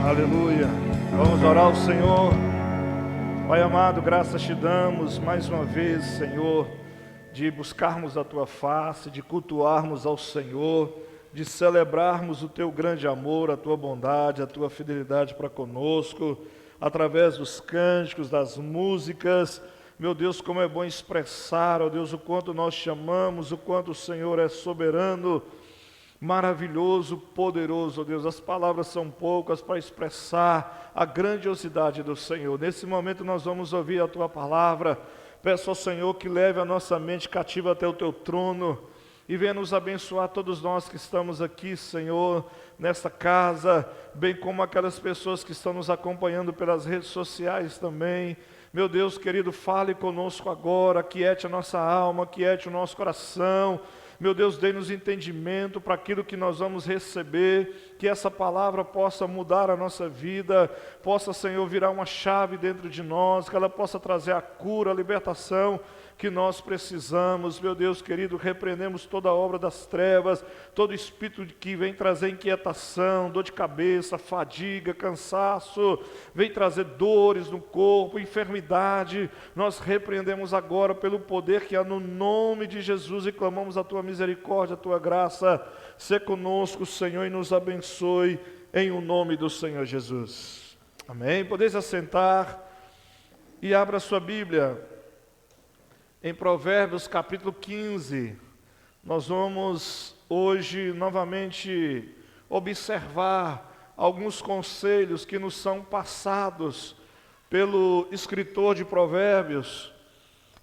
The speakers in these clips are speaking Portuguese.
Aleluia. Vamos orar ao Senhor. Pai amado, graças te damos mais uma vez, Senhor, de buscarmos a tua face, de cultuarmos ao Senhor, de celebrarmos o teu grande amor, a tua bondade, a tua fidelidade para conosco, através dos cânticos, das músicas. Meu Deus, como é bom expressar, ó Deus, o quanto nós te amamos, o quanto o Senhor é soberano, maravilhoso, poderoso, ó Deus. As palavras são poucas para expressar a grandiosidade do Senhor. Nesse momento nós vamos ouvir a tua palavra. Peço ao Senhor que leve a nossa mente cativa até o teu trono e venha nos abençoar todos nós que estamos aqui, Senhor, nesta casa, bem como aquelas pessoas que estão nos acompanhando pelas redes sociais também. Meu Deus querido, fale conosco agora, aquiete a nossa alma, aquiete o nosso coração. Meu Deus, dê-nos entendimento para aquilo que nós vamos receber, que essa palavra possa mudar a nossa vida, possa, Senhor, virar uma chave dentro de nós, que ela possa trazer a cura, a libertação que nós precisamos. Meu Deus querido, repreendemos toda a obra das trevas, todo espírito que vem trazer inquietação, dor de cabeça, fadiga, cansaço, vem trazer dores no corpo, enfermidade. Nós repreendemos agora pelo poder que há no nome de Jesus e clamamos a tua misericórdia, a tua graça. Sê conosco, Senhor, e nos abençoe em o nome do Senhor Jesus. Amém? Podeis assentar e abra sua Bíblia em Provérbios capítulo 15, nós vamos hoje novamente observar alguns conselhos que nos são passados pelo escritor de Provérbios.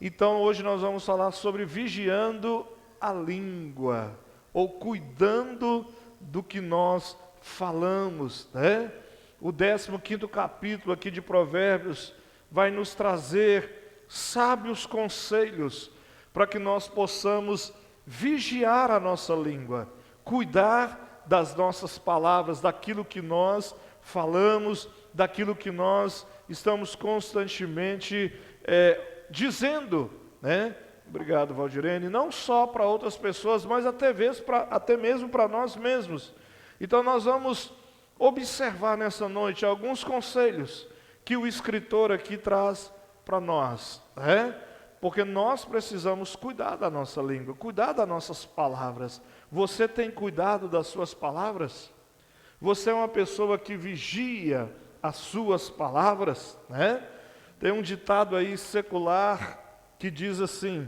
Então hoje nós vamos falar sobre vigiando a língua, ou cuidando do que nós falamos, né? O 15º capítulo aqui de Provérbios vai nos trazer sábios conselhos para que nós possamos vigiar a nossa língua, cuidar das nossas palavras, daquilo que nós falamos, daquilo que nós estamos constantemente dizendo, né? Obrigado, Valdirene. Não só para outras pessoas, mas até mesmo para nós mesmos. Então nós vamos observar nessa noite alguns conselhos que o escritor aqui traz para nós, né? Porque nós precisamos cuidar da nossa língua, cuidar das nossas palavras. Você tem cuidado das suas palavras? Você é uma pessoa que vigia as suas palavras, né? Tem um ditado aí secular que diz assim: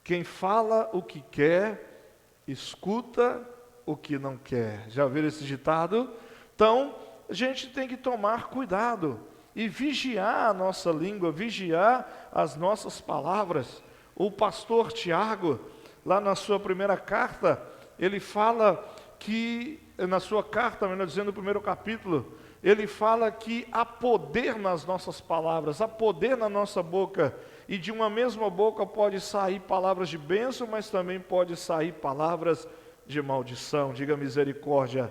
quem fala o que quer, escuta o que não quer. Já ouviram esse ditado? Então, a gente tem que tomar cuidado e vigiar a nossa língua, vigiar as nossas palavras. O pastor Tiago, lá na sua primeira carta, ele fala que, na sua carta, melhor dizendo, no primeiro capítulo, ele fala que há poder nas nossas palavras, há poder na nossa boca, e de uma mesma boca pode sair palavras de bênção, mas também pode sair palavras de maldição. Diga misericórdia.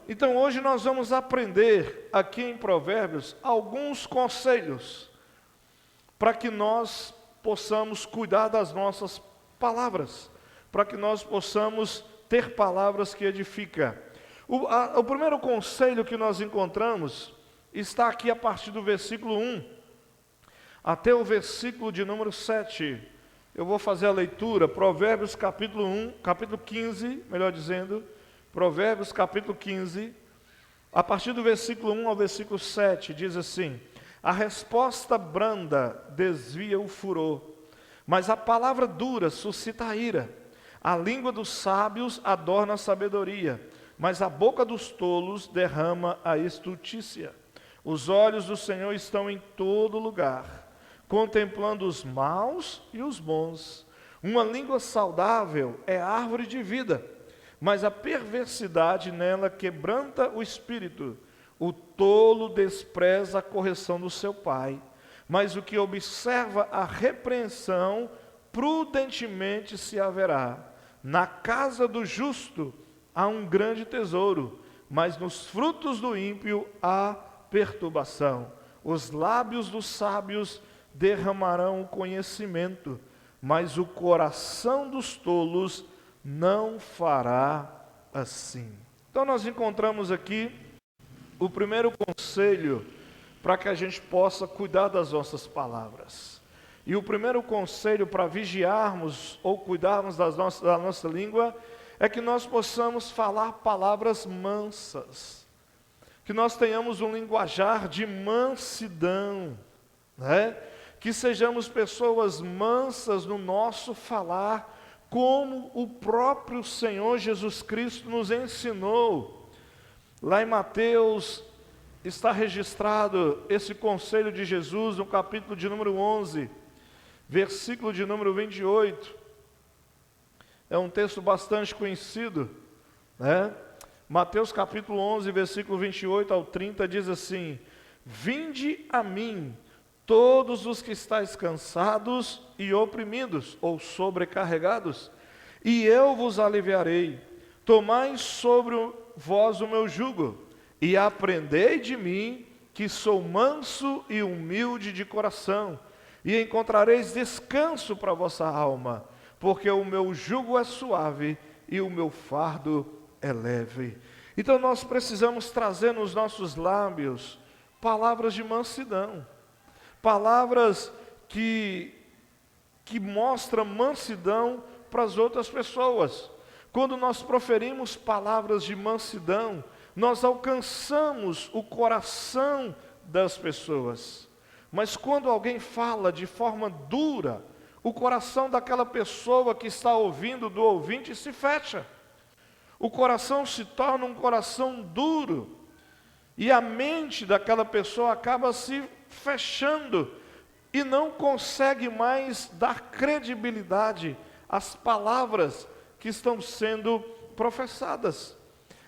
Então hoje nós vamos aprender aqui em Provérbios alguns conselhos para que nós possamos cuidar das nossas palavras, para que nós possamos ter palavras que edificam. O primeiro conselho que nós encontramos está aqui a partir do versículo 1 até o versículo de número 7. Eu vou fazer a leitura, Provérbios capítulo 15, melhor dizendo, Provérbios capítulo 15, a partir do versículo 1 ao versículo 7, diz assim: a resposta branda desvia o furor, mas a palavra dura suscita a ira. A língua dos sábios adorna a sabedoria, mas a boca dos tolos derrama a estultícia. Os olhos do Senhor estão em todo lugar, contemplando os maus e os bons. Uma língua saudável é árvore de vida, mas a perversidade nela quebranta o espírito. O tolo despreza a correção do seu pai, mas o que observa a repreensão prudentemente se haverá. Na casa do justo há um grande tesouro, mas nos frutos do ímpio há perturbação. Os lábios dos sábios derramarão o conhecimento, mas o coração dos tolos não fará assim. Então nós encontramos aqui o primeiro conselho para que a gente possa cuidar das nossas palavras. E o primeiro conselho para vigiarmos ou cuidarmos da nossa língua é que nós possamos falar palavras mansas, que nós tenhamos um linguajar de mansidão, né? Que sejamos pessoas mansas no nosso falar, como o próprio Senhor Jesus Cristo nos ensinou. Lá em Mateus está registrado esse conselho de Jesus no capítulo de número 11, versículo de número 28. É um texto bastante conhecido, né? Mateus capítulo 11, versículo 28 ao 30 diz assim: Vinde a mim, todos os que estáis cansados e oprimidos, ou sobrecarregados, e eu vos aliviarei. Tomai sobre vós o meu jugo, e aprendei de mim, que sou manso e humilde de coração, e encontrareis descanso para a vossa alma, porque o meu jugo é suave e o meu fardo é leve. Então nós precisamos trazer nos nossos lábios palavras de mansidão, palavras que mostram mansidão para as outras pessoas. Quando nós proferimos palavras de mansidão, nós alcançamos o coração das pessoas. Mas quando alguém fala de forma dura, o coração daquela pessoa que está ouvindo, do ouvinte, se fecha. O coração se torna um coração duro. E a mente daquela pessoa acaba se fechando e não consegue mais dar credibilidade às palavras que estão sendo professadas.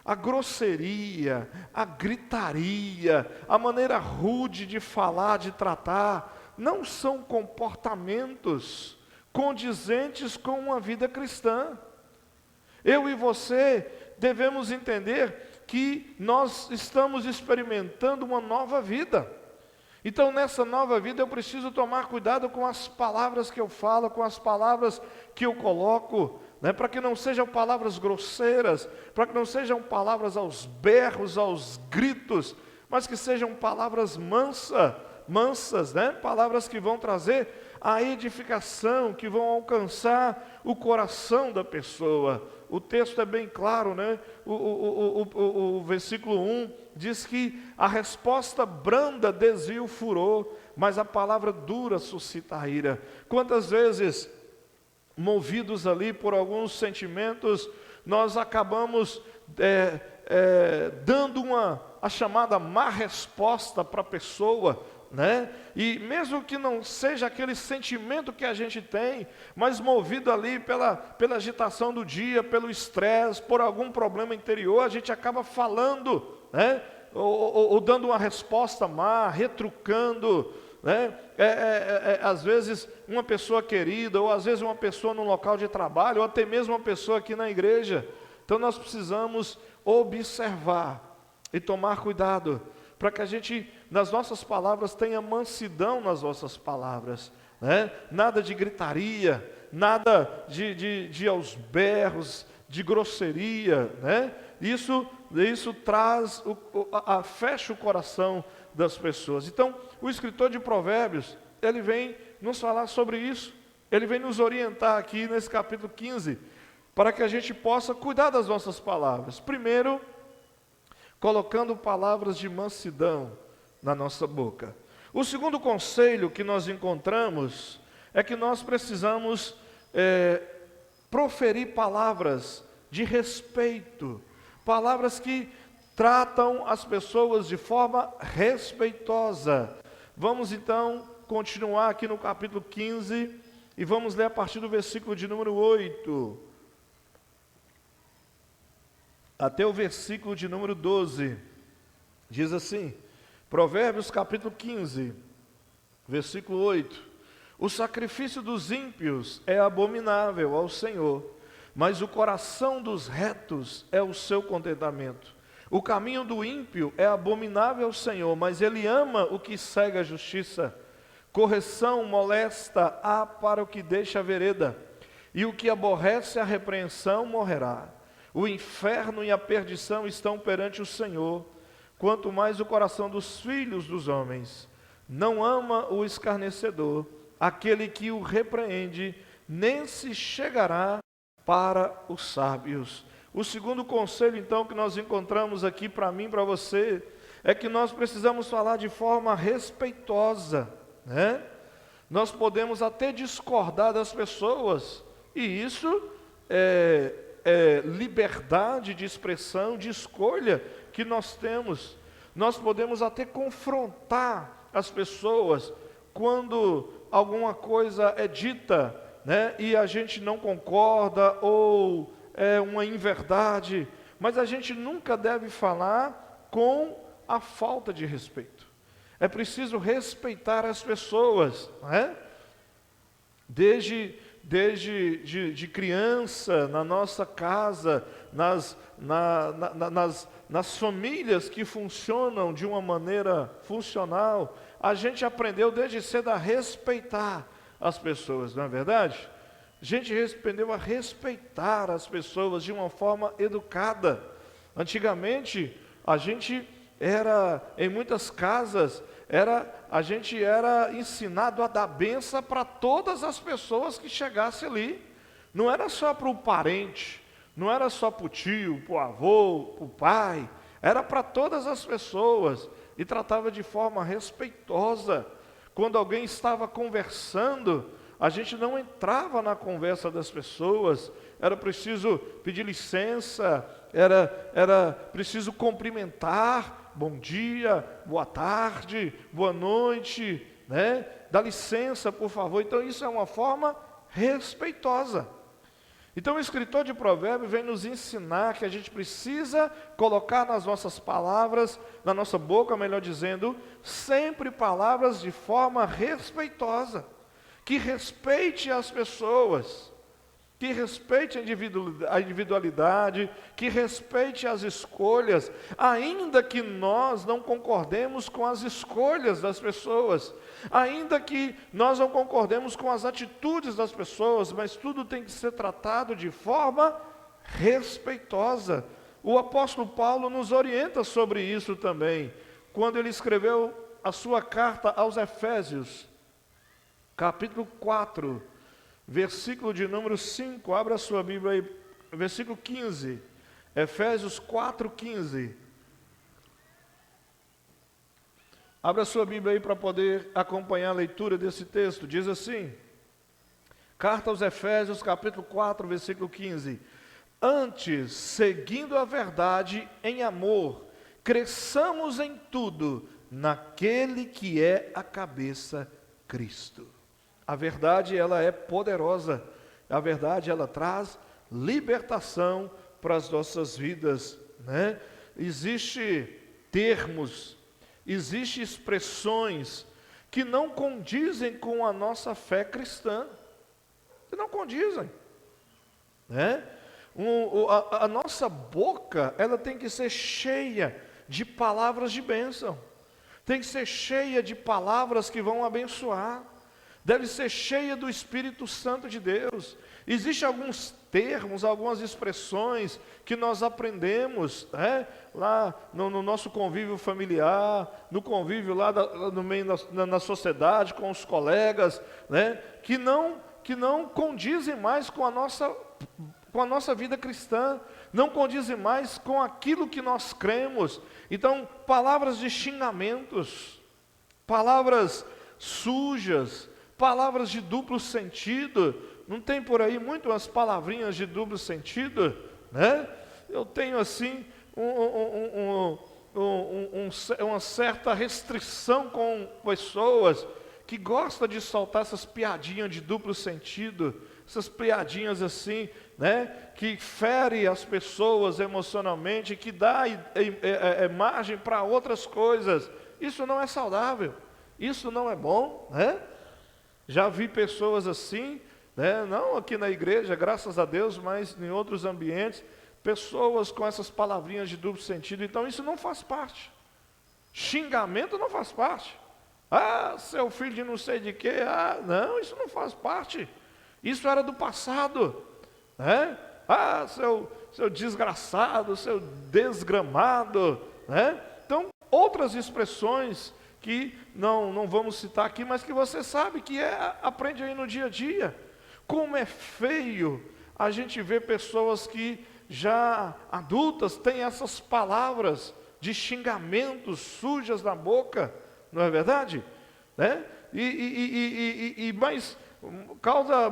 A grosseria, a gritaria, a maneira rude de falar, de tratar, não são comportamentos condizentes com uma vida cristã. Eu e você devemos entender que nós estamos experimentando uma nova vida. Então, nessa nova vida, eu preciso tomar cuidado com as palavras que eu falo, com as palavras que eu coloco, né? Para que não sejam palavras grosseiras, para que não sejam palavras aos berros, aos gritos, mas que sejam palavras mansas, né? Palavras que vão trazer a edificação, que vão alcançar o coração da pessoa. O texto é bem claro, né? O versículo 1 diz que a resposta branda desvia o furor, mas a palavra dura suscita a ira. Quantas vezes, movidos ali por alguns sentimentos, nós acabamos dando a chamada má resposta para a pessoa, né? E mesmo que não seja aquele sentimento que a gente tem, mas movido ali pela agitação do dia, pelo estresse, por algum problema interior, a gente acaba falando, né? Ou dando uma resposta má, retrucando, né? Às vezes uma pessoa querida, ou às vezes uma pessoa no local de trabalho, ou até mesmo uma pessoa aqui na igreja. Então nós precisamos observar e tomar cuidado, para que a gente, nas nossas palavras, tenha mansidão nas nossas palavras, né? Nada de gritaria, nada de aos berros, de grosseria, né? Isso traz, fecha o coração das pessoas. Então, o escritor de Provérbios, ele vem nos falar sobre isso, ele vem nos orientar aqui nesse capítulo 15, para que a gente possa cuidar das nossas palavras. Primeiro, colocando palavras de mansidão na nossa boca. O segundo conselho que nós encontramos é que nós precisamos proferir palavras de respeito, palavras que tratam as pessoas de forma respeitosa. Vamos então continuar aqui no capítulo 15 e vamos ler a partir do versículo de número 8. Até o versículo de número 12, diz assim, Provérbios capítulo 15, versículo 8, o sacrifício dos ímpios é abominável ao Senhor, mas o coração dos retos é o seu contentamento. O caminho do ímpio é abominável ao Senhor, mas ele ama o que segue a justiça. Correção molesta há para o que deixa a vereda, e o que aborrece a repreensão morrerá. O inferno e a perdição estão perante o Senhor, quanto mais o coração dos filhos dos homens. Não ama o escarnecedor, aquele que o repreende, nem se chegará para os sábios. O segundo conselho, então, que nós encontramos aqui para mim, para você, é que nós precisamos falar de forma respeitosa, né? Nós podemos até discordar das pessoas, e isso é liberdade de expressão, de escolha que nós temos. Nós podemos até confrontar as pessoas quando alguma coisa é dita, né, e a gente não concorda ou é uma inverdade, mas a gente nunca deve falar com a falta de respeito. É preciso respeitar as pessoas, né? Desde criança, na nossa casa, nas famílias que funcionam de uma maneira funcional, a gente aprendeu desde cedo a respeitar as pessoas, não é verdade? A gente aprendeu a respeitar as pessoas de uma forma educada. Antigamente, a gente era, em muitas casas, a gente era ensinado a dar benção para todas as pessoas que chegassem ali. Não era só para o parente, não era só para o tio, para o avô, para o pai. Era para todas as pessoas e tratava de forma respeitosa. Quando alguém estava conversando, a gente não entrava na conversa das pessoas. Era preciso pedir licença, era preciso cumprimentar. Bom dia, boa tarde, boa noite, né? Dá licença, por favor. Então isso é uma forma respeitosa. Então o escritor de Provérbios vem nos ensinar que a gente precisa colocar nas nossas palavras, na nossa boca, melhor dizendo, sempre palavras de forma respeitosa, que respeite as pessoas, que respeite a individualidade, que respeite as escolhas, ainda que nós não concordemos com as escolhas das pessoas, ainda que nós não concordemos com as atitudes das pessoas, mas tudo tem que ser tratado de forma respeitosa. O apóstolo Paulo nos orienta sobre isso também, quando ele escreveu a sua carta aos Efésios, capítulo 4, versículo de número 5, abra a sua Bíblia aí, versículo 15, Efésios 4, 15. Abra a sua Bíblia aí para poder acompanhar a leitura desse texto. Diz assim, carta aos Efésios, capítulo 4, versículo 15. Antes, seguindo a verdade em amor, cresçamos em tudo naquele que é a cabeça, Cristo. A verdade, ela é poderosa. A verdade, ela traz libertação para as nossas vidas, né? Existem termos, existem expressões que não condizem com a nossa fé cristã. Que não condizem, né? A nossa boca, ela tem que ser cheia de palavras de bênção. Tem que ser cheia de palavras que vão abençoar. Deve ser cheia do Espírito Santo de Deus. Existem alguns termos, algumas expressões que nós aprendemos, né, lá no nosso convívio familiar, no convívio lá no meio na sociedade, com os colegas, né, que não condizem mais com a nossa vida cristã, não condizem mais com aquilo que nós cremos. Então, palavras de xingamentos, palavras sujas, palavras de duplo sentido. Não tem por aí muito umas palavrinhas de duplo sentido, né? Eu tenho assim uma certa restrição com pessoas que gostam de soltar essas piadinhas de duplo sentido, essas piadinhas assim, né? Que fere as pessoas emocionalmente, que dá margem para outras coisas. Isso não é saudável, isso não é bom, né? Já vi pessoas assim, né, não aqui na igreja, graças a Deus, mas em outros ambientes, pessoas com essas palavrinhas de duplo sentido. Então isso não faz parte. Xingamento não faz parte. Ah, seu filho de não sei de quê. Ah, não, isso não faz parte. Isso era do passado, né? Ah, seu desgraçado, seu desgramado, né? Então, outras expressões que não vamos citar aqui, mas que você sabe que aprende aí no dia a dia. Como é feio a gente ver pessoas que já adultas têm essas palavras de xingamentos sujas na boca, não é verdade? Né? Causa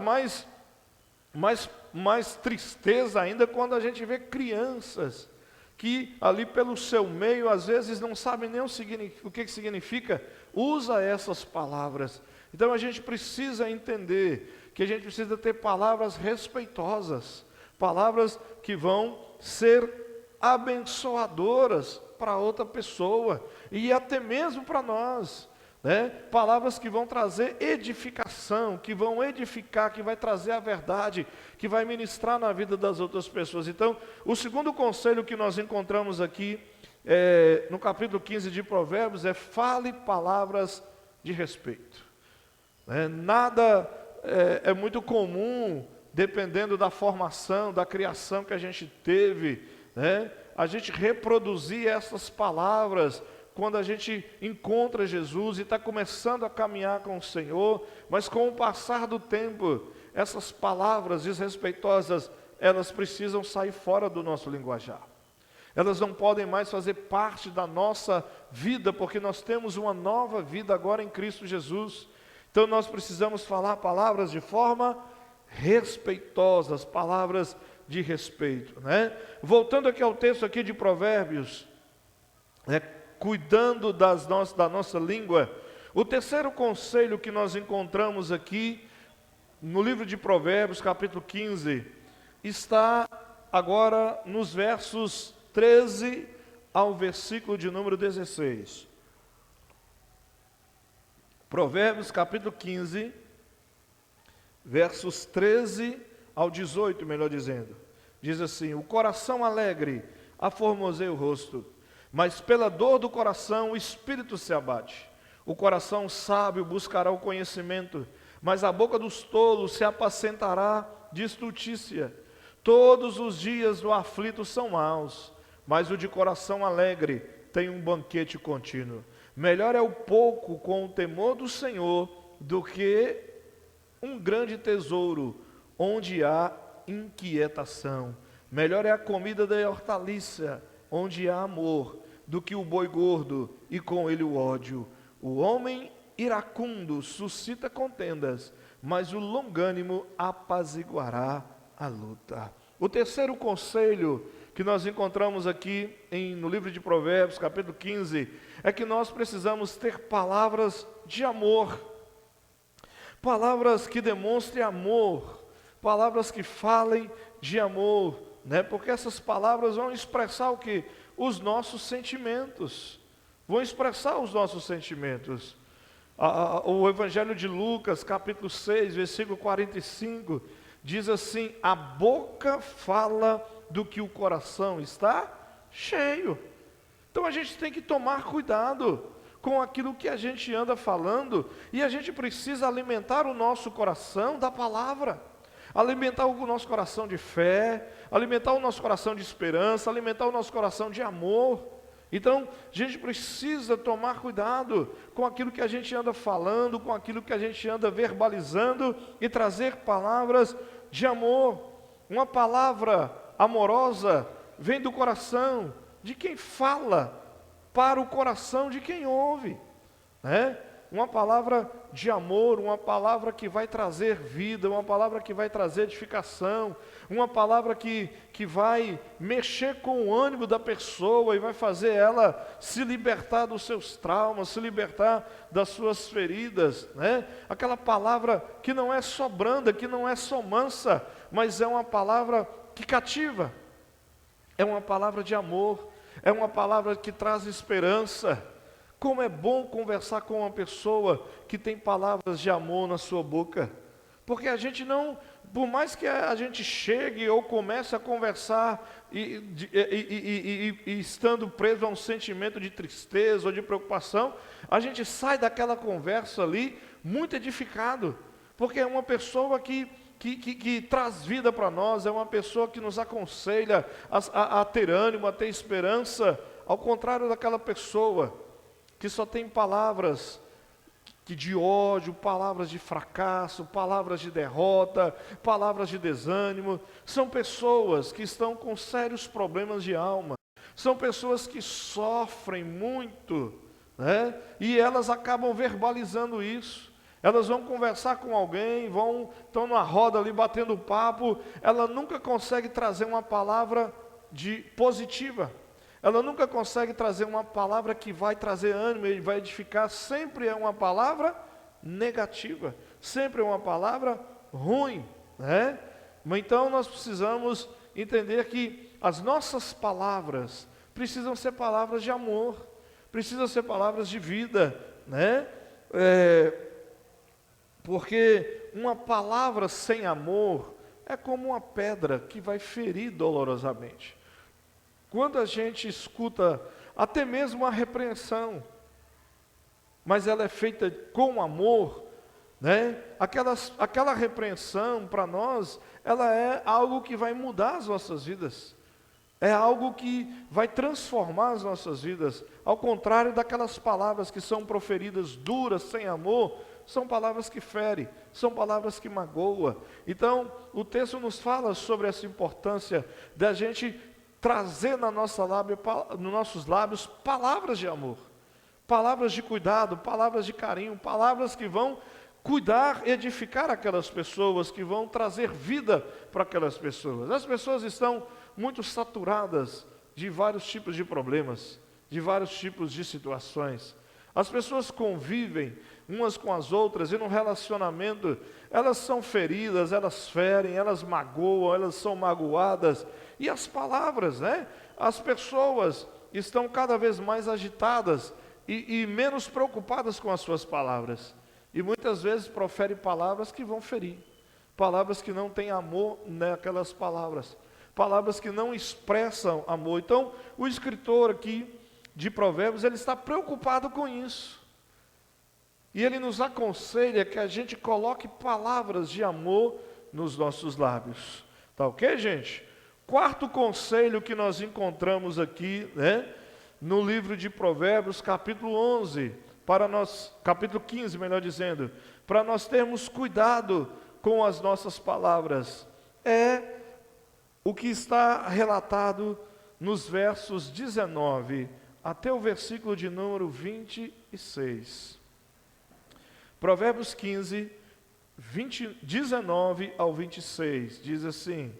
mais tristeza ainda quando a gente vê crianças que ali pelo seu meio, às vezes não sabem nem o que significa, usa essas palavras. Então a gente precisa entender que a gente precisa ter palavras respeitosas, palavras que vão ser abençoadoras para outra pessoa, e até mesmo para nós. Né? Palavras que vão trazer edificação, que vão edificar, que vai trazer a verdade, que vai ministrar na vida das outras pessoas. Então, o segundo conselho que nós encontramos aqui, no capítulo 15 de Provérbios, fale palavras de respeito. Nada é muito comum, dependendo da formação, da criação que a gente teve, né? A gente reproduzir essas palavras quando a gente encontra Jesus e está começando a caminhar com o Senhor, mas com o passar do tempo, essas palavras desrespeitosas, elas precisam sair fora do nosso linguajar. Elas não podem mais fazer parte da nossa vida, porque nós temos uma nova vida agora em Cristo Jesus. Então nós precisamos falar palavras de forma respeitosa, palavras de respeito, né? Voltando aqui ao texto aqui de Provérbios, cuidando da nossa língua, o terceiro conselho que nós encontramos aqui no livro de Provérbios, capítulo 15, está agora nos versos 13 ao versículo de número 16. Provérbios, capítulo 15, versos 13 ao 18, melhor dizendo. Diz assim: o coração alegre aformoseia o rosto, mas pela dor do coração o espírito se abate. O coração sábio buscará o conhecimento, mas a boca dos tolos se apacentará de estultícia. Todos os dias do aflito são maus, mas o de coração alegre tem um banquete contínuo. Melhor é o pouco com o temor do Senhor do que um grande tesouro onde há inquietação. Melhor é a comida da hortaliça onde há amor do que o boi gordo e com ele o ódio. O homem iracundo suscita contendas, mas o longânimo apaziguará a luta. O terceiro conselho que nós encontramos aqui no livro de Provérbios, capítulo 15, é que nós precisamos ter palavras de amor, palavras que demonstrem amor, palavras que falem de amor, né? Porque essas palavras vão expressar o que? Os nossos sentimentos, vão expressar os nossos sentimentos. O Evangelho de Lucas, capítulo 6, versículo 45, diz assim: a boca fala do que o coração está cheio. Então a gente tem que tomar cuidado com aquilo que a gente anda falando, e a gente precisa alimentar o nosso coração da palavra, alimentar o nosso coração de fé, alimentar o nosso coração de esperança, alimentar o nosso coração de amor. Então, a gente precisa tomar cuidado com aquilo que a gente anda falando, com aquilo que a gente anda verbalizando, e trazer palavras de amor. Uma palavra amorosa vem do coração de quem fala para o coração de quem ouve, né? Uma palavra de amor, uma palavra que vai trazer vida, uma palavra que vai trazer edificação, uma palavra que vai mexer com o ânimo da pessoa e vai fazer ela se libertar dos seus traumas, se libertar das suas feridas, né? Aquela palavra que não é só branda, que não é só mansa, mas é uma palavra que cativa, é uma palavra de amor, é uma palavra que traz esperança. Como é bom conversar com uma pessoa que tem palavras de amor na sua boca, porque a gente não, por mais que a gente chegue ou comece a conversar e estando preso a um sentimento de tristeza ou de preocupação, a gente sai daquela conversa ali muito edificado, porque é uma pessoa que traz vida para nós, é uma pessoa que nos aconselha a ter ânimo, a ter esperança, ao contrário daquela pessoa que só tem palavras de ódio, palavras de fracasso, palavras de derrota, palavras de desânimo. São pessoas que estão com sérios problemas de alma. São pessoas que sofrem muito, né? E elas acabam verbalizando isso. Elas vão conversar com alguém, estão numa roda ali batendo papo, ela nunca consegue trazer uma palavra positiva. Ela nunca consegue trazer uma palavra que vai trazer ânimo e vai edificar. Sempre é uma palavra negativa, sempre é uma palavra ruim, né? Então nós precisamos entender que as nossas palavras precisam ser palavras de amor, precisam ser palavras de vida, né? Porque uma palavra sem amor é como uma pedra que vai ferir dolorosamente. Quando a gente escuta até mesmo a repreensão, mas ela é feita com amor, né? Aquela repreensão para nós, ela é algo que vai mudar as nossas vidas. É algo que vai transformar as nossas vidas. Ao contrário daquelas palavras que são proferidas duras, sem amor, são palavras que ferem, são palavras que magoam. Então, o texto nos fala sobre essa importância da gente trazer nos nossos lábios palavras de amor, palavras de cuidado, palavras de carinho, palavras que vão cuidar, edificar aquelas pessoas, que vão trazer vida para aquelas pessoas. As pessoas estão muito saturadas de vários tipos de problemas, de vários tipos de situações. As pessoas convivem umas com as outras e no relacionamento elas são feridas, elas ferem, elas magoam, elas são magoadas. E as palavras, né? As pessoas estão cada vez mais agitadas e menos preocupadas com as suas palavras. E muitas vezes proferem palavras que vão ferir, palavras que não têm amor naquelas palavras, palavras que não expressam amor. Então, o escritor aqui de Provérbios, ele está preocupado com isso. E ele nos aconselha que a gente coloque palavras de amor nos nossos lábios. Tá ok, gente? Quarto conselho que nós encontramos aqui, né, no livro de Provérbios, capítulo 11, capítulo 15, melhor dizendo, para nós termos cuidado com as nossas palavras, é o que está relatado nos versos 19 até o versículo de número 26. Provérbios 15, 19 ao 26, diz assim: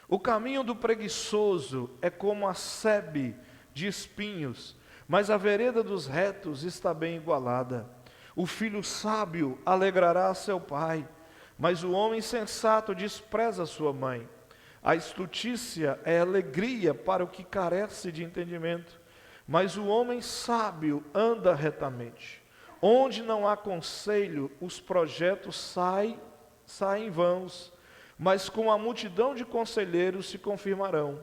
o caminho do preguiçoso é como a sebe de espinhos, mas a vereda dos retos está bem igualada. O filho sábio alegrará seu pai, mas o homem sensato despreza sua mãe. A estutícia é alegria para o que carece de entendimento, mas o homem sábio anda retamente. Onde não há conselho, os projetos saem vãos, mas com a multidão de conselheiros se confirmarão.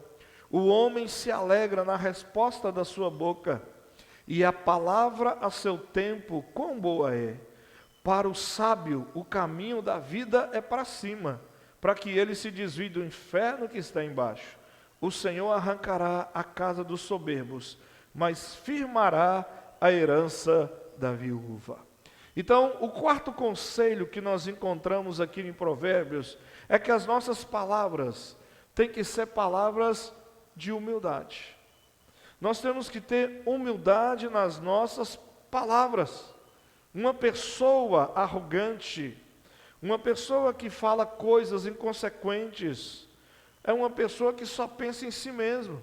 O homem se alegra na resposta da sua boca, e a palavra a seu tempo, quão boa é. Para o sábio, o caminho da vida é para cima, para que ele se desvie do inferno que está embaixo. O Senhor arrancará a casa dos soberbos, mas firmará a herança da viúva. Então, o quarto conselho que nós encontramos aqui em Provérbios é que as nossas palavras têm que ser palavras de humildade. Nós temos que ter humildade nas nossas palavras. Uma pessoa arrogante, uma pessoa que fala coisas inconsequentes, é uma pessoa que só pensa em si mesmo,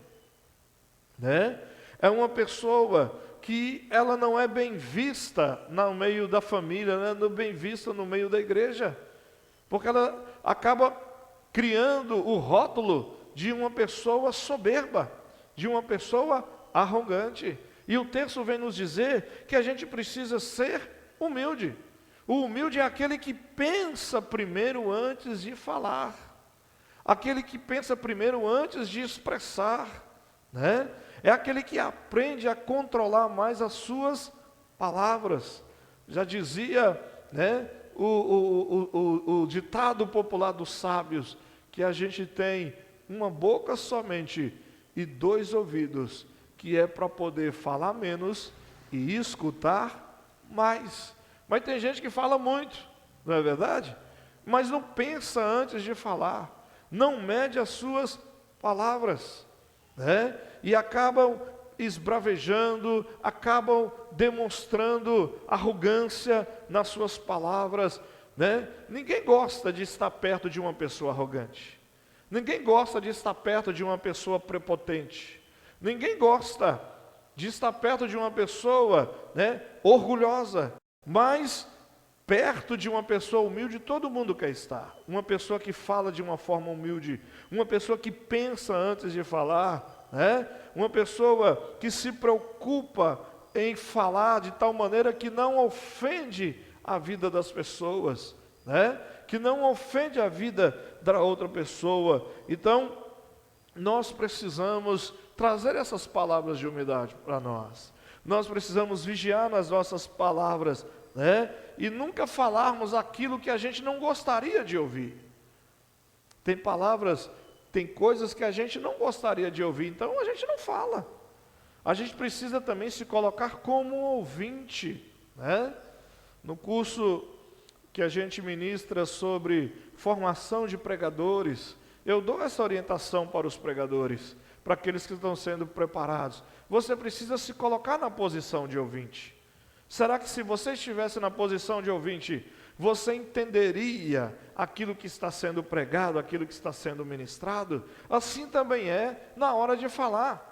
né? É uma pessoa que ela não é bem vista no meio da família, não é bem vista no meio da igreja, porque ela acaba criando o rótulo de uma pessoa soberba, de uma pessoa arrogante. E o texto vem nos dizer que a gente precisa ser humilde. O humilde é aquele que pensa primeiro antes de falar, aquele que pensa primeiro antes de expressar, né? É aquele que aprende a controlar mais as suas palavras. Já dizia, né, o ditado popular dos sábios, que a gente tem uma boca somente e 2 ouvidos que é para poder falar menos e escutar mais. Mas tem gente que fala muito, não é verdade? Mas não pensa antes de falar, não mede as suas palavras, né? E acabam esbravejando, acabam demonstrando arrogância nas suas palavras, né? Ninguém gosta de estar perto de uma pessoa arrogante. Ninguém gosta de estar perto de uma pessoa prepotente. Ninguém gosta de estar perto de uma pessoa, né, orgulhosa. Mas perto de uma pessoa humilde, todo mundo quer estar. Uma pessoa que fala de uma forma humilde, uma pessoa que pensa antes de falar, né? Uma pessoa que se preocupa em falar de tal maneira que não ofende a vida das pessoas, né? Que não ofende a vida da outra pessoa. Então, nós precisamos trazer essas palavras de humildade para nós. Nós precisamos vigiar nas nossas palavras, né? E nunca falarmos aquilo que a gente não gostaria de ouvir. Tem palavras, tem coisas que a gente não gostaria de ouvir, então a gente não fala. A gente precisa também se colocar como ouvinte, né? No curso que a gente ministra sobre formação de pregadores, eu dou essa orientação para os pregadores, para aqueles que estão sendo preparados. Você precisa se colocar na posição de ouvinte. Será que se você estivesse na posição de ouvinte, você entenderia aquilo que está sendo pregado, aquilo que está sendo ministrado? Assim também é na hora de falar.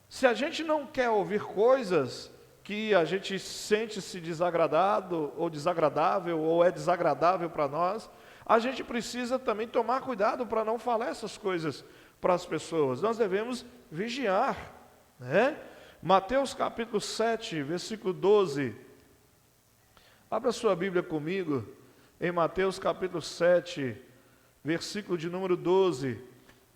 Se a gente não quer ouvir coisas que a gente sente-se desagradado ou desagradável, ou é desagradável para nós, a gente precisa também tomar cuidado para não falar essas coisas para as pessoas. Nós devemos vigiar, né? Mateus capítulo 7, versículo 12. Abra sua Bíblia comigo, em Mateus capítulo 7, versículo de número 12.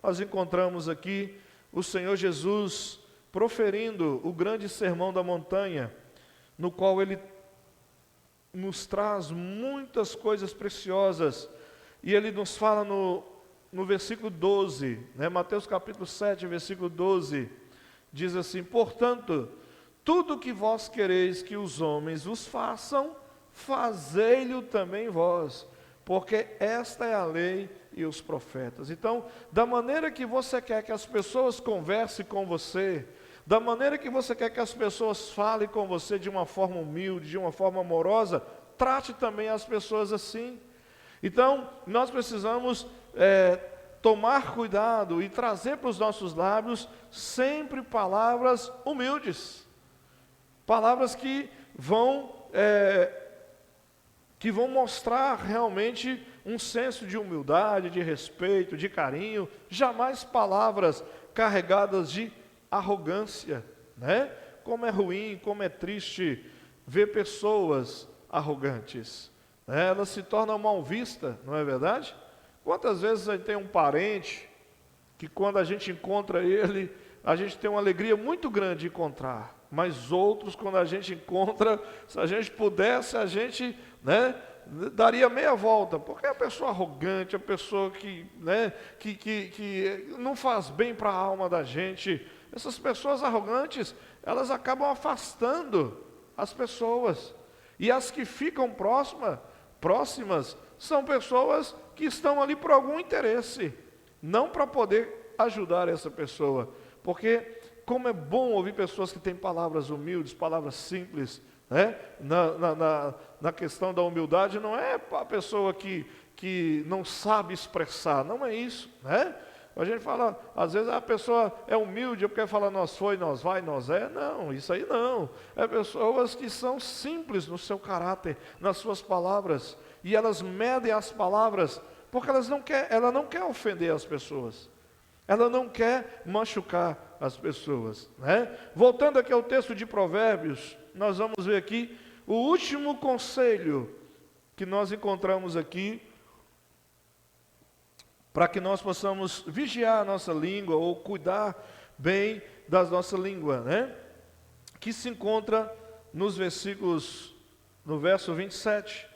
Nós encontramos aqui o Senhor Jesus proferindo o grande sermão da montanha, no qual Ele nos traz muitas coisas preciosas, e Ele nos fala no versículo 12, né? Mateus capítulo 7, versículo 12, diz assim: portanto, tudo que vós quereis que os homens vos façam, fazei-lhe também vós, porque esta é a lei e os profetas. Então, da maneira que você quer que as pessoas conversem com você, da maneira que você quer que as pessoas falem com você de uma forma humilde, de uma forma amorosa, trate também as pessoas assim. Então, nós precisamos tomar cuidado e trazer para os nossos lábios sempre palavras humildes, palavras que vão mostrar realmente um senso de humildade, de respeito, de carinho, jamais palavras carregadas de arrogância, né? Como é ruim, como é triste ver pessoas arrogantes, né? Elas se tornam mal vistas, não é verdade? Quantas vezes a gente tem um parente que quando a gente encontra ele, a gente tem uma alegria muito grande de encontrar, mas outros quando a gente encontra, se a gente pudesse, a gente, né, daria meia volta, porque é a pessoa arrogante, a pessoa que, né, que não faz bem para a alma da gente. Essas pessoas arrogantes, elas acabam afastando as pessoas, e as que ficam próximas são pessoas que estão ali por algum interesse, não para poder ajudar essa pessoa, porque como é bom ouvir pessoas que têm palavras humildes, palavras simples, né? Na questão da humildade, não é a pessoa que não sabe expressar, não é isso, né? A gente fala, às vezes a pessoa é humilde porque fala nós foi, nós vai, nós é. Não, isso aí não. É pessoas que são simples no seu caráter, nas suas palavras. E elas medem as palavras porque ela não quer ofender as pessoas. Ela não quer machucar as pessoas, né? Voltando aqui ao texto de Provérbios, nós vamos ver aqui o último conselho que nós encontramos aqui, para que nós possamos vigiar a nossa língua, ou cuidar bem da nossa língua, né? Que se encontra nos versículos, no verso 27,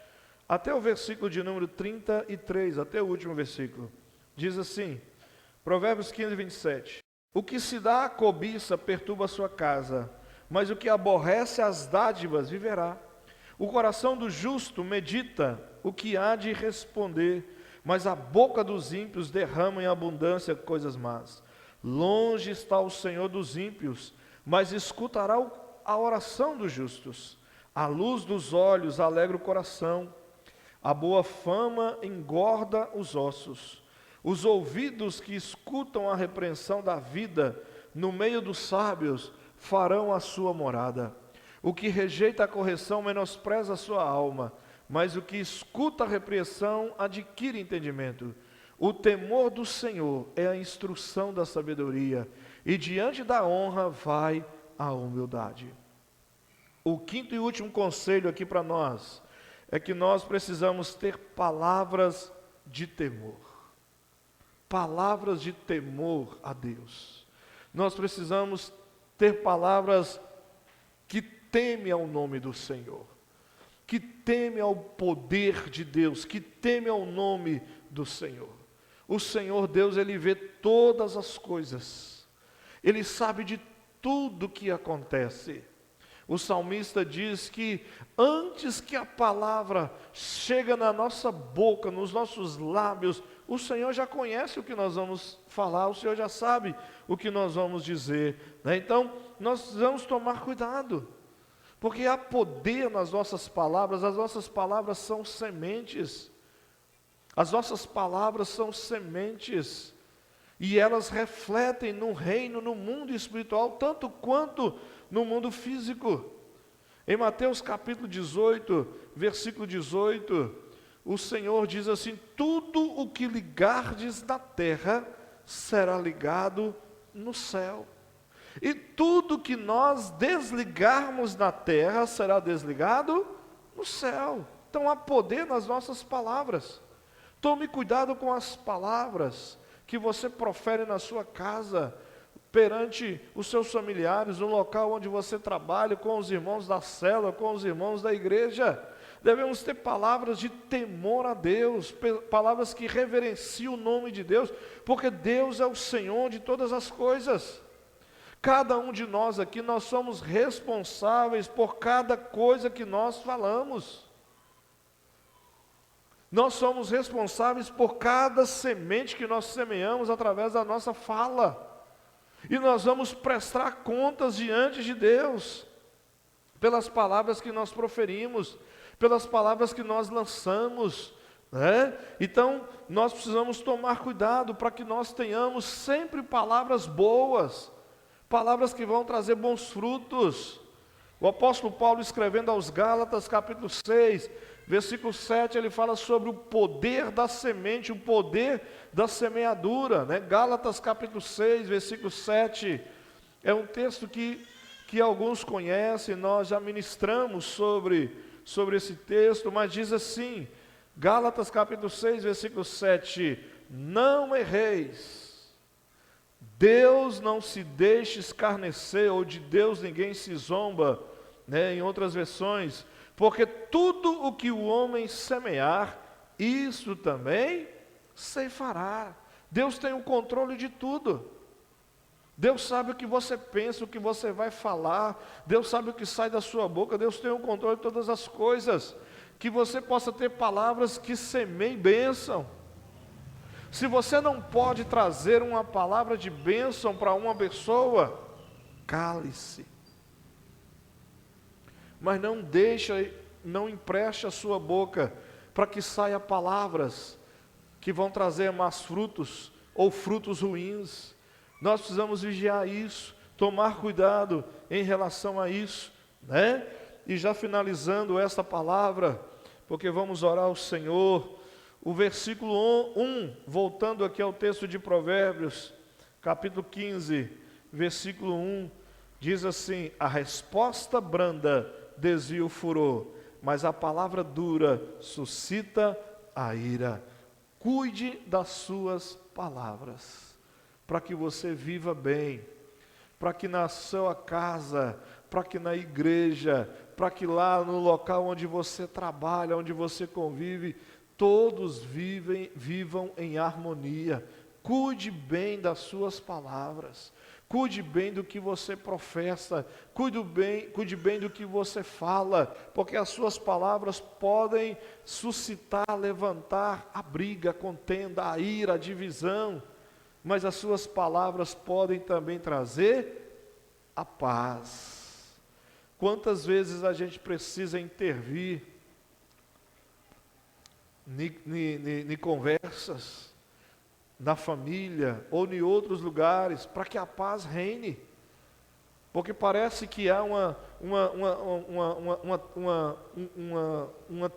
até o versículo de número 33, até o último versículo. Diz assim, Provérbios 15, 27. O que se dá à cobiça perturba a sua casa, mas o que aborrece as dádivas viverá. O coração do justo medita o que há de responder, mas a boca dos ímpios derrama em abundância coisas más. Longe está o Senhor dos ímpios, mas escutará a oração dos justos. A luz dos olhos alegra o coração, a boa fama engorda os ossos. Os ouvidos que escutam a repreensão da vida, no meio dos sábios, farão a sua morada. O que rejeita a correção menospreza a sua alma, mas o que escuta a repreensão adquire entendimento. O temor do Senhor é a instrução da sabedoria, e diante da honra vai a humildade. O quinto e último conselho aqui para nós é que nós precisamos ter palavras de temor. Palavras de temor a Deus. Nós precisamos ter palavras que temem ao nome do Senhor, que temem ao poder de Deus, que temem ao nome do Senhor. O Senhor Deus, Ele vê todas as coisas, Ele sabe de tudo que acontece. O salmista diz que antes que a palavra chega na nossa boca, nos nossos lábios, o Senhor já conhece o que nós vamos falar, o Senhor já sabe o que nós vamos dizer, né? Então, nós precisamos tomar cuidado, porque há poder nas nossas palavras. As nossas palavras são sementes, as nossas palavras são sementes, e elas refletem no reino, no mundo espiritual, tanto quanto no mundo físico. Em Mateus capítulo 18, versículo 18, o Senhor diz assim: tudo o que ligardes na terra será ligado no céu, e tudo que nós desligarmos na terra será desligado no céu. Então há poder nas nossas palavras. Tome cuidado com as palavras que você profere na sua casa, perante os seus familiares, no local onde você trabalha, com os irmãos da célula, com os irmãos da igreja. Devemos ter palavras de temor a Deus, palavras que reverenciam o nome de Deus, porque Deus é o Senhor de todas as coisas. Cada um de nós aqui, nós somos responsáveis por cada coisa que nós falamos. Nós somos responsáveis por cada semente que nós semeamos através da nossa fala. E nós vamos prestar contas diante de Deus, pelas palavras que nós proferimos, pelas palavras que nós lançamos, né? Então, nós precisamos tomar cuidado para que nós tenhamos sempre palavras boas, palavras que vão trazer bons frutos. O apóstolo Paulo, escrevendo aos Gálatas, capítulo 6, versículo 7, ele fala sobre o poder da semente, o poder da semeadura, né? Gálatas capítulo 6, versículo 7, é um texto que alguns conhecem, nós já ministramos sobre esse texto, mas diz assim, Gálatas capítulo 6, versículo 7, não erreis, Deus não se deixe escarnecer, ou de Deus ninguém se zomba, né? Em outras versões, porque tudo o que o homem semear, isso também ceifará. Deus tem o controle de tudo. Deus sabe o que você pensa, o que você vai falar. Deus sabe o que sai da sua boca. Deus tem o controle de todas as coisas. Que você possa ter palavras que semeiem bênção. Se você não pode trazer uma palavra de bênção para uma pessoa, cale-se. Mas não empreste a sua boca para que saia palavras que vão trazer más frutos ou frutos ruins. Nós precisamos vigiar isso, tomar cuidado em relação a isso, né? E já finalizando esta palavra, porque vamos orar ao Senhor, o versículo 1, voltando aqui ao texto de Provérbios, capítulo 15, versículo 1, diz assim: a resposta branda desvia o furor, mas a palavra dura suscita a ira. Cuide das suas palavras, para que você viva bem, para que na sua casa, para que na igreja, para que lá no local onde você trabalha, onde você convive, todos vivam em harmonia, Cuide bem das suas palavras. Cuide bem do que você professa. Cuide bem do que você fala. Porque as suas palavras podem suscitar, levantar a briga, a contenda, a ira, a divisão. Mas as suas palavras podem também trazer a paz. Quantas vezes a gente precisa intervir em conversas, na família ou em outros lugares, para que a paz reine, porque parece que há uma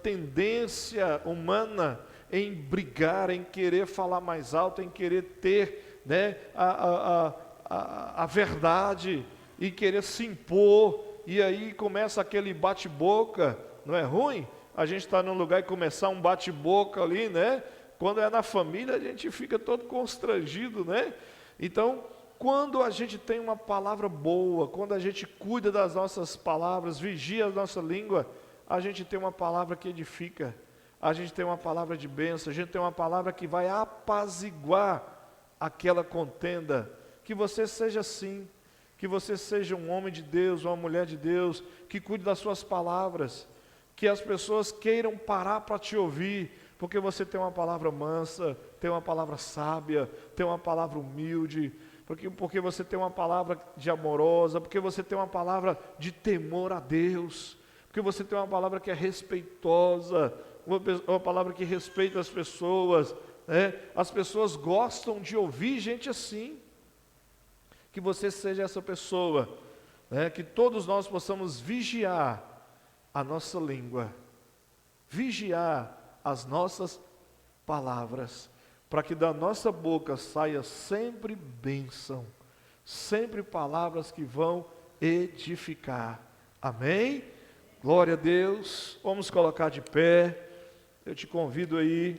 tendência humana em brigar, em querer falar mais alto, em querer ter, né, a verdade, e querer se impor, e aí começa aquele bate-boca. Não é ruim a gente estar num lugar e começar um bate-boca ali, né? Quando é na família, a gente fica todo constrangido, né? Então, quando a gente tem uma palavra boa, quando a gente cuida das nossas palavras, vigia a nossa língua, a gente tem uma palavra que edifica, a gente tem uma palavra de bênção, a gente tem uma palavra que vai apaziguar aquela contenda. Que você seja assim, que você seja um homem de Deus, uma mulher de Deus, que cuide das suas palavras, que as pessoas queiram parar para te ouvir, porque você tem uma palavra mansa, tem uma palavra sábia, tem uma palavra humilde, porque você tem uma palavra de amorosa, porque você tem uma palavra de temor a Deus, porque você tem uma palavra que é respeitosa, uma palavra que respeita as pessoas, né? As pessoas gostam de ouvir gente assim. Que você seja essa pessoa, né? Que todos nós possamos vigiar a nossa língua, vigiar as nossas palavras, para que da nossa boca saia sempre bênção, sempre palavras que vão edificar. Amém? Glória a Deus. Vamos colocar de pé. Eu te convido aí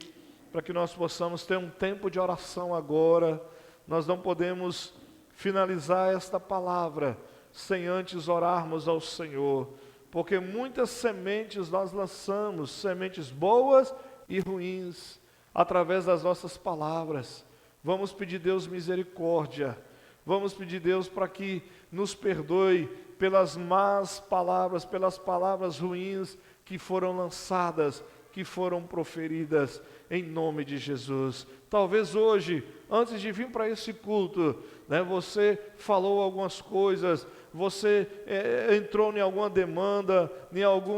para que nós possamos ter um tempo de oração agora. Nós não podemos finalizar esta palavra sem antes orarmos ao Senhor, porque muitas sementes nós lançamos, sementes boas e ruins, através das nossas palavras. Vamos pedir Deus misericórdia, vamos pedir Deus para que nos perdoe pelas más palavras, pelas palavras ruins que foram lançadas, que foram proferidas, em nome de Jesus. Talvez hoje, antes de vir para esse culto, né, você falou algumas coisas, você entrou em alguma demanda, em algum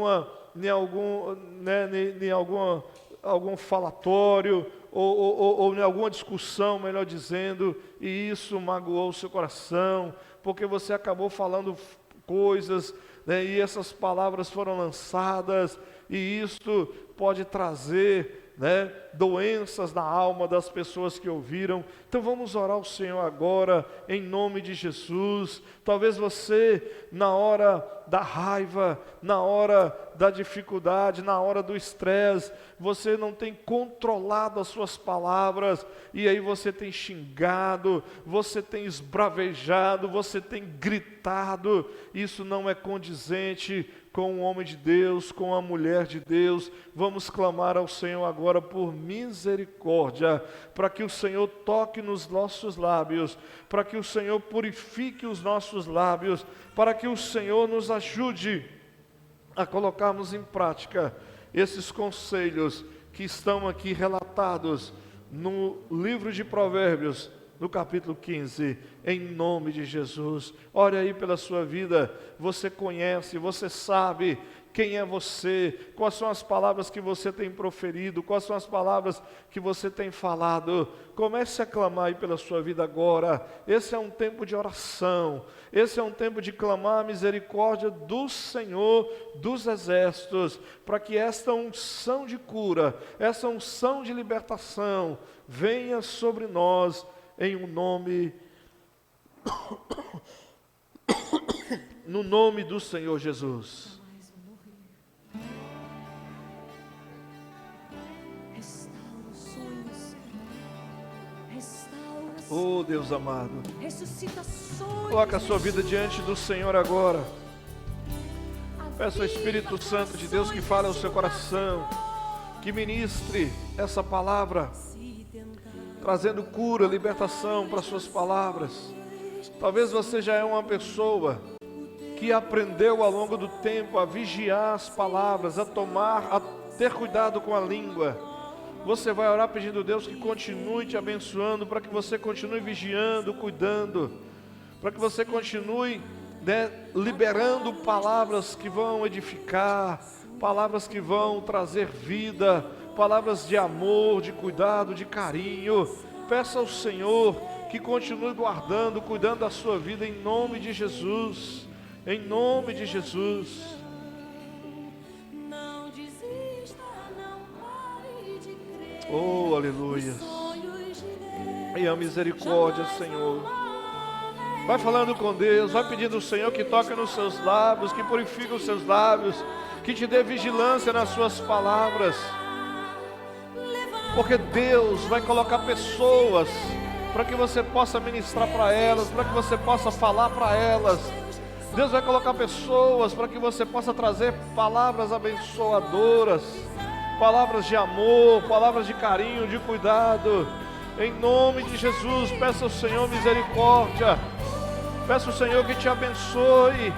falatório, ou em alguma discussão, melhor dizendo, e isso magoou o seu coração, porque você acabou falando coisas, né, e essas palavras foram lançadas, e isto pode trazer, né, doenças na alma das pessoas que ouviram. Então vamos orar ao Senhor agora, em nome de Jesus. Talvez você, na hora da raiva, na hora da dificuldade, na hora do estresse, você não tem controlado as suas palavras, e aí você tem xingado, você tem esbravejado, você tem gritado. Isso não é condizente com o homem de Deus, com a mulher de Deus. Vamos clamar ao Senhor agora por misericórdia, para que o Senhor toque nos nossos lábios, para que o Senhor purifique os nossos lábios, para que o Senhor nos ajude a colocarmos em prática esses conselhos que estão aqui relatados no livro de Provérbios, no capítulo 15, em nome de Jesus. Ore aí pela sua vida. Você conhece, você sabe quem é você, quais são as palavras que você tem proferido, quais são as palavras que você tem falado. Comece a clamar aí pela sua vida agora. Esse é um tempo de oração, esse é um tempo de clamar a misericórdia do Senhor dos exércitos, para que esta unção de cura, essa unção de libertação venha sobre nós, em um nome, no nome do Senhor Jesus. Oh Deus amado, coloca a sua vida diante do Senhor agora. Peça ao Espírito Santo de Deus que fale ao seu coração, que ministre essa palavra, trazendo cura, libertação para suas palavras. Talvez você já é uma pessoa que aprendeu ao longo do tempo a vigiar as palavras, a ter cuidado com a língua. Você vai orar pedindo a Deus que continue te abençoando, para que você continue vigiando, cuidando, para que você continue, liberando palavras que vão edificar, palavras que vão trazer vida, palavras de amor, de cuidado, de carinho. Peça ao Senhor que continue guardando, cuidando da sua vida, em nome de Jesus, em nome de Jesus. Oh, aleluia. E a misericórdia, Senhor. Vai falando com Deus, vai pedindo ao Senhor que toque nos seus lábios, que purifique os seus lábios, que te dê vigilância nas suas palavras. Porque Deus vai colocar pessoas para que você possa ministrar para elas, para que você possa falar para elas. Deus vai colocar pessoas para que você possa trazer palavras abençoadoras, palavras de amor, palavras de carinho, de cuidado. Em nome de Jesus, peça ao Senhor misericórdia. Peça ao Senhor que te abençoe.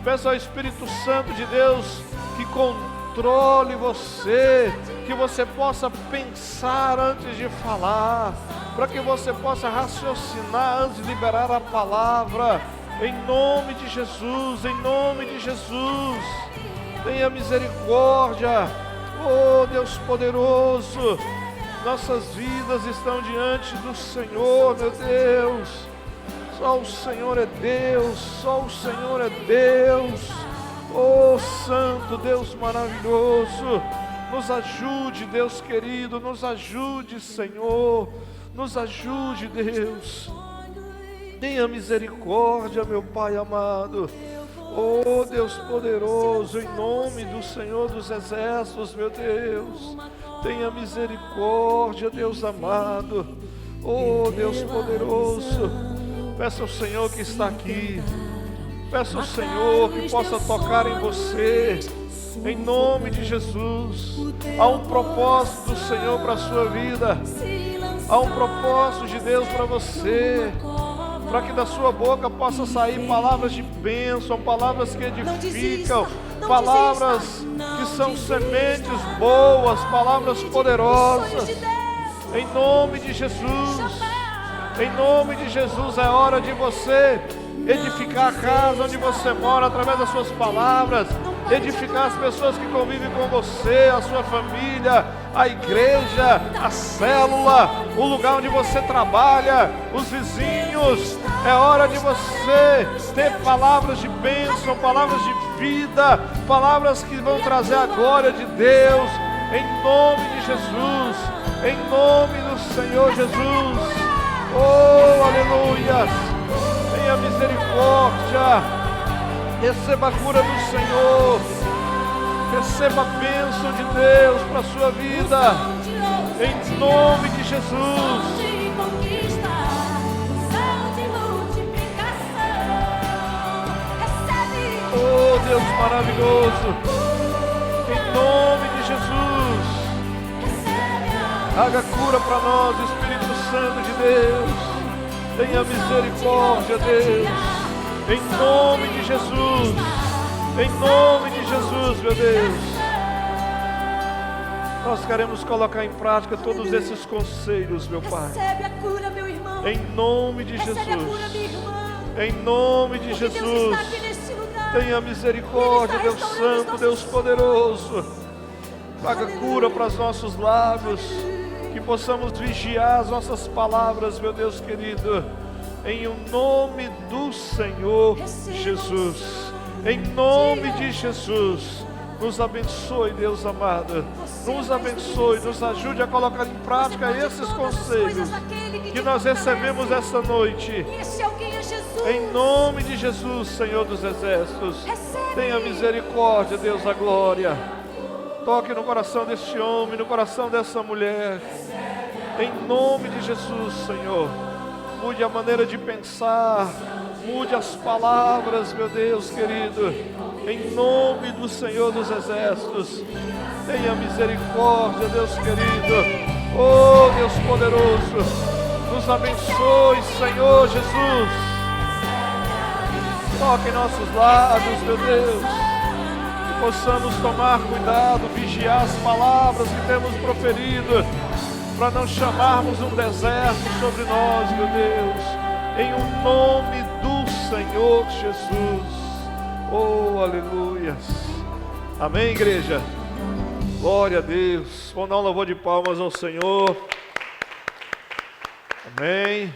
Peça ao Espírito Santo de Deus que controle você, que você possa pensar antes de falar, para que você possa raciocinar antes de liberar a palavra. Em nome de Jesus, em nome de Jesus, tenha misericórdia. Oh, Deus poderoso, nossas vidas estão diante do Senhor, meu Deus. Só o Senhor é Deus, só o Senhor é Deus. Oh, Santo Deus maravilhoso, nos ajude, Deus querido, nos ajude, Senhor, nos ajude, Deus. Tenha misericórdia, meu Pai amado. Oh, Deus poderoso, em nome do Senhor dos Exércitos, meu Deus, tenha misericórdia, Deus amado. Oh, Deus poderoso, peça ao Senhor que está aqui, peça ao Senhor que possa tocar em você, em nome de Jesus. Há um propósito do Senhor para a sua vida, há um propósito de Deus para você, para que da sua boca possa sair palavras de bênção, palavras que edificam, palavras que são sementes boas, palavras poderosas. Em nome de Jesus, em nome de Jesus, é hora de você edificar a casa onde você mora através das suas palavras, edificar as pessoas que convivem com você, a sua família, a igreja, a célula, o lugar onde você trabalha, os vizinhos. É hora de você ter palavras de bênção, palavras de vida, palavras que vão trazer a glória de Deus, em nome de Jesus, em nome do Senhor Jesus. Oh, aleluia! Tenha misericórdia, receba a cura do Senhor, receba a bênção de Deus para a sua vida, em nome de Jesus. Oh, Deus maravilhoso, em nome de Jesus, haga cura para nós, Espírito Santo de Deus. Tenha misericórdia, Deus, em nome de Jesus, em nome de Jesus, meu Deus. Nós queremos colocar em prática todos esses conselhos, meu Pai. Recebe a cura, meu irmão. Em nome de Jesus. Recebe a cura, minha irmã. Em nome de Porque Jesus. Deus está aqui neste lugar. Tenha misericórdia, Deus Santo, Deus poderoso. Traga cura para os nossos lábios, que possamos vigiar as nossas palavras, meu Deus querido, em o nome do Senhor Jesus. Em nome de Jesus, nos abençoe, Deus amado. Nos abençoe, nos ajude a colocar em prática esses conselhos que nós recebemos esta noite. Esse alguém é Jesus. Em nome de Jesus, Senhor dos Exércitos, tenha misericórdia, Deus da glória. Toque no coração deste homem, no coração dessa mulher. Em nome de Jesus, Senhor. Mude a maneira de pensar, mude as palavras, meu Deus querido. Em nome do Senhor dos Exércitos, tenha misericórdia, Deus querido. Oh, Deus poderoso, nos abençoe, Senhor Jesus. Toque em nossos lábios, meu Deus, que possamos tomar cuidado, vigiar as palavras que temos proferido, para não chamarmos um deserto sobre nós, meu Deus, em o nome do Senhor Jesus. Oh, aleluias. Amém, igreja? Glória a Deus. Vamos dar um louvor de palmas ao Senhor. Amém.